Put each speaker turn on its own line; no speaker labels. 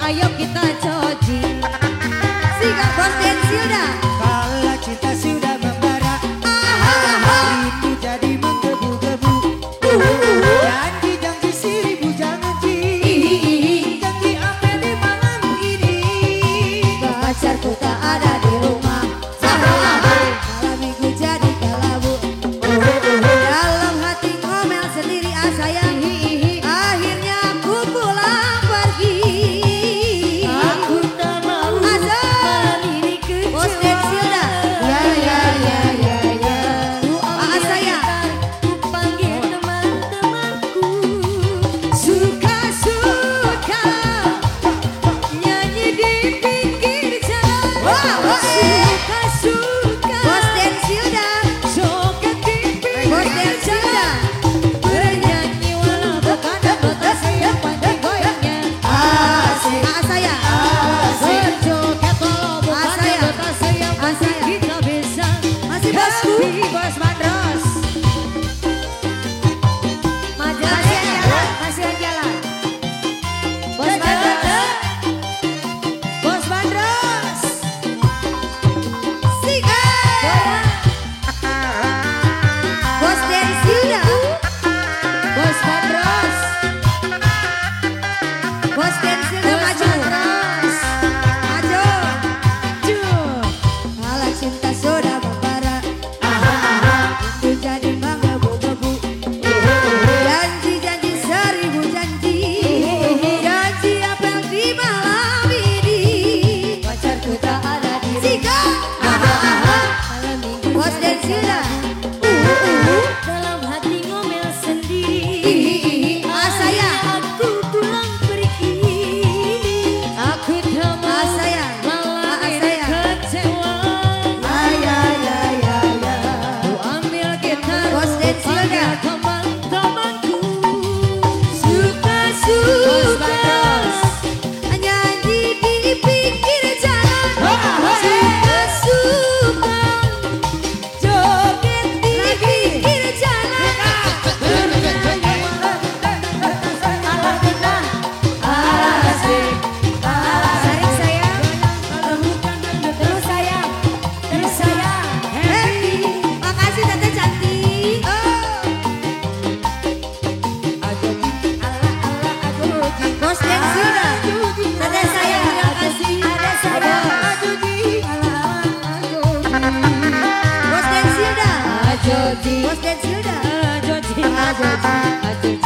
Ayo kita jojing. Sikat Bos Den Silda.
Kalau cinta sudah membara, itu jadi menggebu-gebu. Janji-janji seribu janji, janji apa di malam ini?
Pacarku tak ada di rumah. Malam minggu jadi kalabu. Dalam hati ngomel sendiri sayang. Akhirnya aku pulang pergi.
Aku tak mau
Azan.
ini
Bos Den Silda. Ya ya ya ya ya. Maaf sayang.
panggil teman-temanku.
Suka-suka nyanyi di pinggir jalan. Suka-suka Bos Den Silda.
Joget di
Bos Den Silda. Bernyanyi walau bukan notasi yang pandai goyangnya.
Asik,
Maaf sayang.
berjoget walau bukan
Asik.
notasi yang penting
Asik.
kita bisa.
Masih bosku.
Happy Bos Bandros.
Masih jalan. Masih jalan. Bos Bandros. Bos Bandros. Sikat. Bos Den Silda. Bos Bandros. Bos Den Silda maju. Maju. Kalau cinta sudah membara, itu jadi menggebu-gebu. Janji-janji seribu janji, janji apa di malam ini? Pacarku tak ada di Sika. Malam minggu Bos Den Silda.
Dalam hati ngomel sendiri.
Sayang.
Aku pulang pergi. Aku tak mau
Sayang.
malam ini
Sayang.
kecewa. Ku ambil gitar,
Bos Den Silda.
panggil teman-temanku.
Bos
Suka-suka
nyanyi di pinggir jalan. Suka-suka joget di pinggir jalan.
asik.
Sayang sayang,
Terus sayang, terus sayang.
happy. Makasih tante cantik. Bos Den Silda. Tante sayang terima kasih.
Ada sayang.
Bos Den Silda.
Ajoji,
Bos Den Silda.
ajoji,
Ajoji.